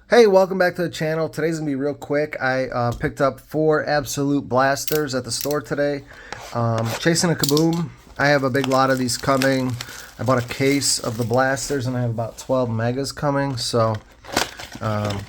Hey, welcome back to the channel. Today's gonna be real quick. I picked up 4 absolute blasters at the store today. Chasing a Kaboom. I have a big lot of these coming. I bought a case of the blasters and I have about 12 megas coming. So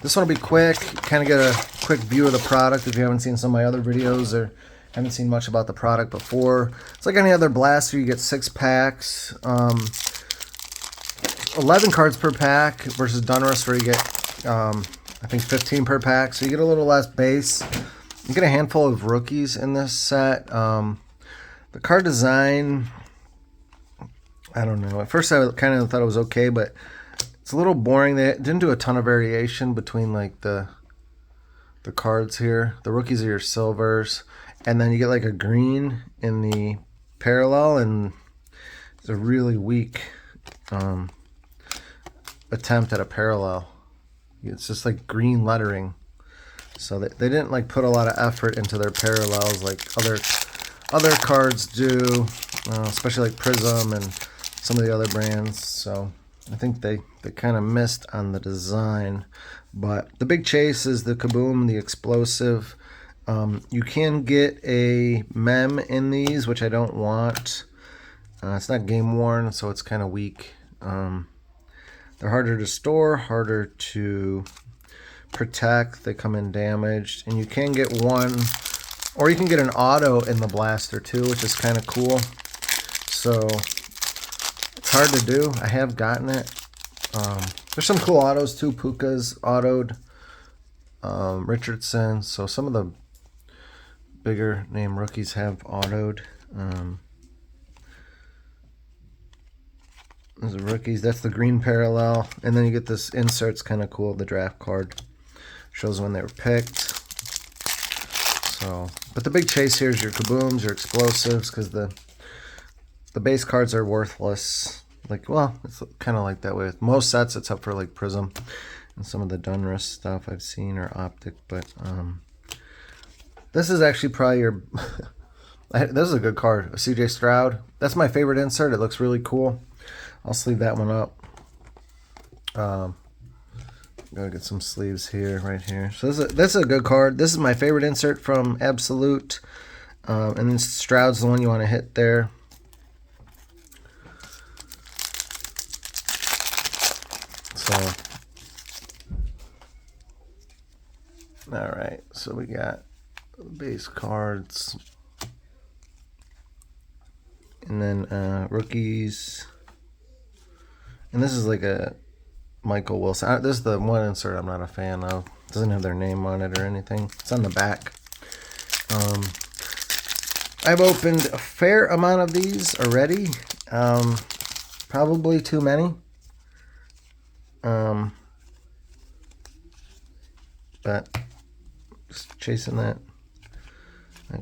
this one will be quick. Kind of get a quick view of the product if you haven't seen some of my other videos or haven't seen much about the product before. It's like any other blaster. You get 6 packs. 11 cards per pack versus Dunruss where you get I think 15 per pack, so you get a little less base. You get a handful of rookies in this set. The card design, I don't know. At first I kind of thought it was okay, but it's a little boring. They didn't do a ton of variation between like the cards here. The rookies are your silvers, and then you get like a green in the parallel, and it's a really weak attempt at a parallel. It's just like green lettering, so they didn't like put a lot of effort into their parallels like other cards do, especially like Prism and some of the other brands. So I think they kind of missed on the design. But the big chase is the Kaboom, the explosive. You can get a mem in these, which I don't want. It's not game worn, so it's kind of weak. They're harder to store, harder to protect. They come in damaged. And you can get one, or you can get an auto in the blaster too, which is kind of cool. So it's hard to do. I have gotten it. There's some cool autos too. Puka's autoed. Richardson. So some of the bigger name rookies have autoed. Those are rookies. That's the green parallel. And then you get this insert's kind of cool. The draft card shows when they were picked. So, but the big chase here is your Kabooms, your explosives, because the base cards are worthless. Like, well, it's kind of like that way with most sets, except for like Prism and some of the Dunruss stuff I've seen, or Optic. But this is actually probably your. This is a good card, a CJ Stroud. That's my favorite insert. It looks really cool. I'll sleeve that one up. Gotta get some sleeves here, right here. So this is a good card. This is my favorite insert from Absolute. And then Stroud's the one you want to hit there. So, all right. So we got base cards, and then rookies. And this is like a Michael Wilson. This is the one insert I'm not a fan of. It doesn't have their name on it or anything. It's on the back. I've opened a fair amount of these already. Probably too many. But just chasing that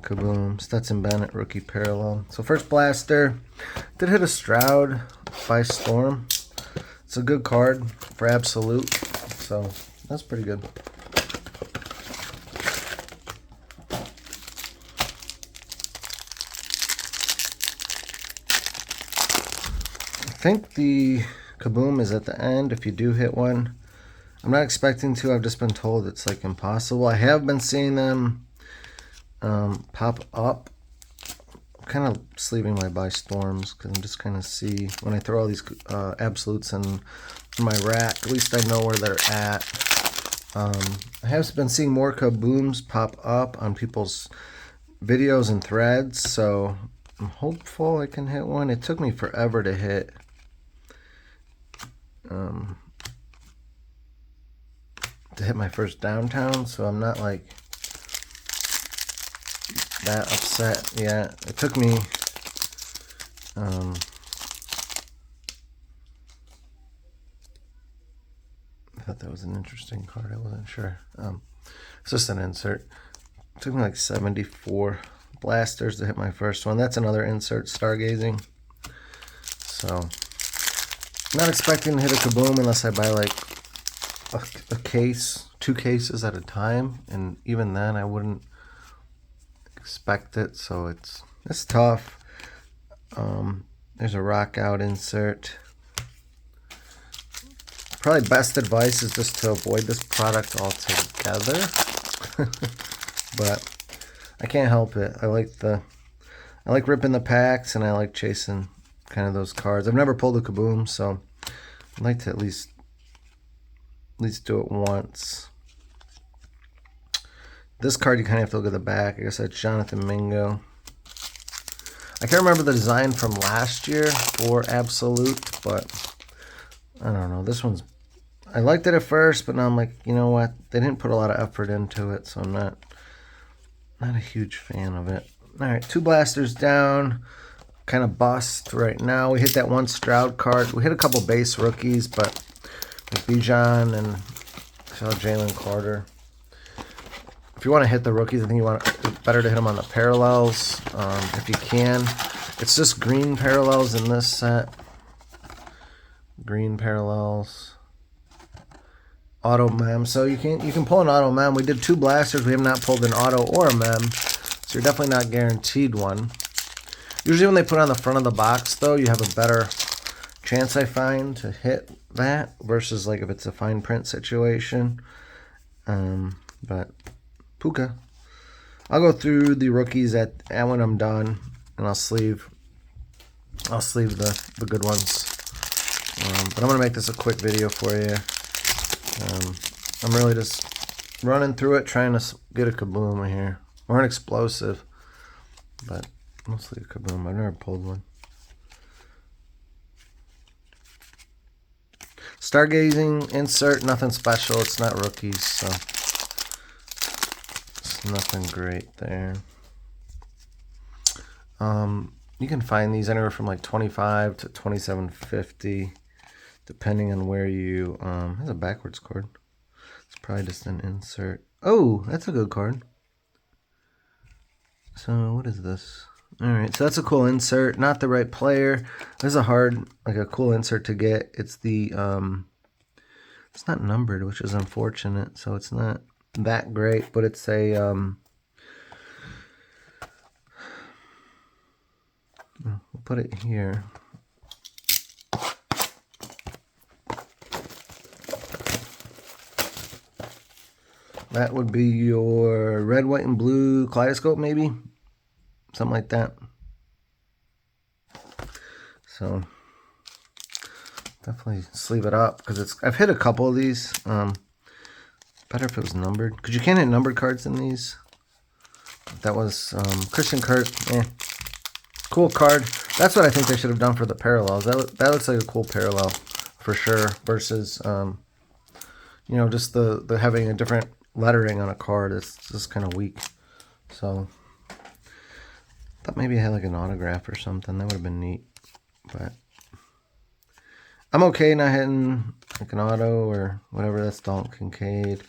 Kaboom. Stetson Bennett, rookie parallel. So first blaster. Did hit a Stroud by Storm. It's a good card for Absolute, so that's pretty good. I think the Kaboom is at the end if you do hit one. I'm not expecting to. I've just been told it's like impossible. I have been seeing them pop up. I'm kind of sleeving my buy Storms because I'm just kind of see when I throw all these Absolutes in my rack, at least I know where they're at. I have been seeing more Kabooms pop up on people's videos and threads, so I'm hopeful I can hit one. It took me forever to hit my first downtown, so I'm not like that upset yet. It took me I thought that was an interesting card. I wasn't sure. It's just an insert. It took me like 74 blasters to hit my first one. That's another insert, stargazing. So I'm not expecting to hit a Kaboom unless I buy like a case, 2 cases at a time, and even then I wouldn't expect it. So it's tough. There's a rock out insert. Probably best advice is just to avoid this product altogether. But I can't help it. I like ripping the packs, and I like chasing kind of those cards. I've never pulled a KABOOM, so I'd like to at least do it once. This card, you kind of have to look at the back. I guess that's Jonathan Mingo. I can't remember the design from last year for Absolute, but I don't know. This one's, I liked it at first, but now I'm like, you know what? They didn't put a lot of effort into it, so I'm not a huge fan of it. All right, 2 blasters down. Kind of bust right now. We hit that 1 Stroud card. We hit a couple base rookies, but like Bijan and Jalen Carter. If you want to hit the rookies, I think it's better to hit them on the parallels if you can. It's just green parallels in this set. Green parallels. Auto mem. So you can pull an auto mem. We did 2 blasters. We have not pulled an auto or a mem. So you're definitely not guaranteed one. Usually when they put it on the front of the box, though, you have a better chance, I find, to hit that versus like if it's a fine print situation. But Puka. I'll go through the rookies at when I'm done, and I'll sleeve the good ones. But I'm gonna make this a quick video for you. I'm really just running through it, trying to get a KABOOM here. Or an explosive, but mostly a KABOOM. I've never pulled one. Stargazing insert, nothing special. It's not rookies, so it's nothing great there. You can find these anywhere from like $25 to $27.50, depending on where you. There's a backwards card. It's probably just an insert. Oh, that's a good card. So what is this? All right, so that's a cool insert. Not the right player. This is a cool insert to get. It's the it's not numbered, which is unfortunate. So it's not that great, but it's a we'll put it here. That would be your red, white, and blue kaleidoscope, maybe? Something like that. So, definitely sleeve it up, because I've hit a couple of these. Better if it was numbered, because you can't hit numbered cards in these. That was Christian Kirk. Cool card. That's what I think they should have done for the parallels. That looks like a cool parallel, for sure, versus, you know, just the having a different lettering on a card. It's just kind of weak. So thought maybe I had like an autograph or something. That would have been neat. But I'm okay not hitting like an auto or whatever. That's Dalton Kincaid.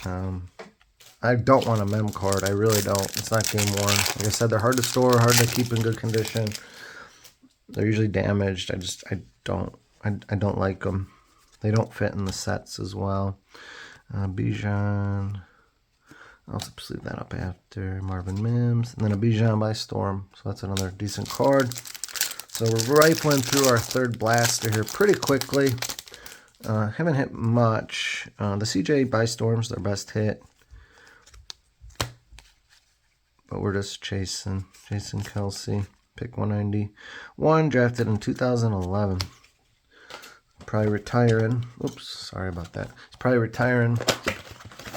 I don't want a mem card. I really don't. It's not game worn. Like I said, they're hard to store, hard to keep in good condition. They're usually damaged. I don't like them. They don't fit in the sets as well. Bijan. I'll sleeve that up after. Marvin Mims. And then a Bijan by Storm. So that's another decent card. So we're rifling through our third blaster here pretty quickly. Haven't hit much. The CJ by Storm's their best hit. But we're just chasing. Jason Kelsey. Pick 191. Drafted in 2011. Probably retiring. Oops, sorry about that. He's probably retiring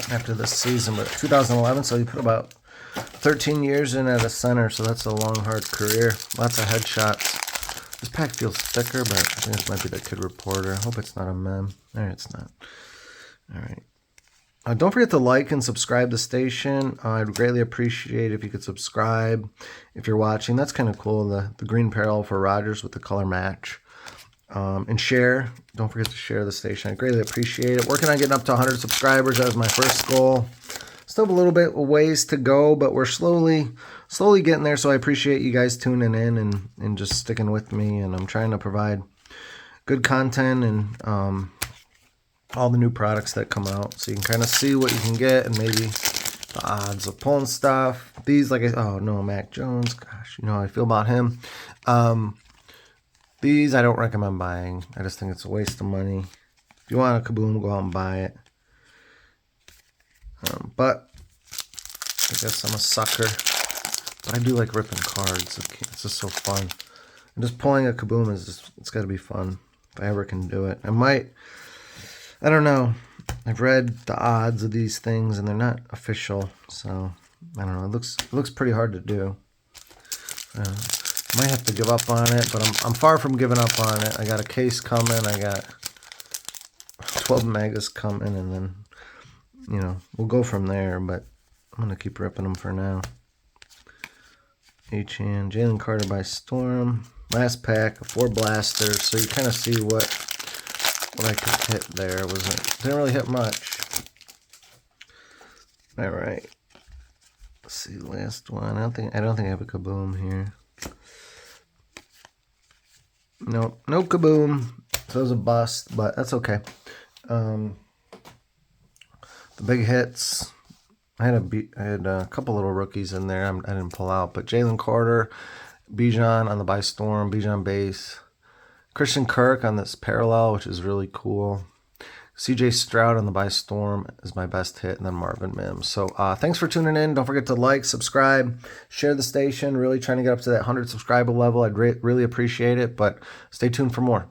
after this season, but 2011, so he put about 13 years in at a center, so that's a long, hard career. Lots of headshots. This pack feels thicker, but I think this might be the Kid Reporter. I hope it's not a mem. All right, it's not. All right. Don't forget to like and subscribe to the station. I'd greatly appreciate if you could subscribe if you're watching. That's kind of cool, the green parallel for Rodgers with the color match. And share. Don't forget to share the station. I greatly appreciate it. Working on getting up to 100 subscribers. That was my first goal. Still have a little bit of ways to go, but we're slowly getting there. So I appreciate you guys tuning in and just sticking with me. And I'm trying to provide good content and all the new products that come out, so you can kind of see what you can get and maybe the odds of pulling stuff. These, oh no, Mac Jones. Gosh, you know how I feel about him. These I don't recommend buying. I just think it's a waste of money. If you want a Kaboom, go out and buy it. But I guess I'm a sucker. But I do like ripping cards. It's just so fun. And just pulling a Kaboom is just, it's got to be fun. If I ever can do it. I don't know. I've read the odds of these things and they're not official. So, I don't know. It looks pretty hard to do. Might have to give up on it, but I'm far from giving up on it. I got a case coming. I got 12 megas coming, and then, you know, we'll go from there, but I'm going to keep ripping them for now. H-hand, Jalen Carter by Storm. Last pack, 4 blasters, so you kind of see what I could hit there. Didn't really hit much. All right. Let's see, last one. I don't think I have a Kaboom here. Nope, no Kaboom. So it was a bust, but that's okay. The big hits. I had a couple little rookies in there. I didn't pull out, but Jalen Carter, Bijan on the by Storm, Bijan base, Christian Kirk on this parallel, which is really cool. CJ Stroud on the by Storm is my best hit, and then Marvin Mims. So thanks for tuning in. Don't forget to like, subscribe, share the station. Really trying to get up to that 100 subscriber level. I'd really appreciate it, but stay tuned for more.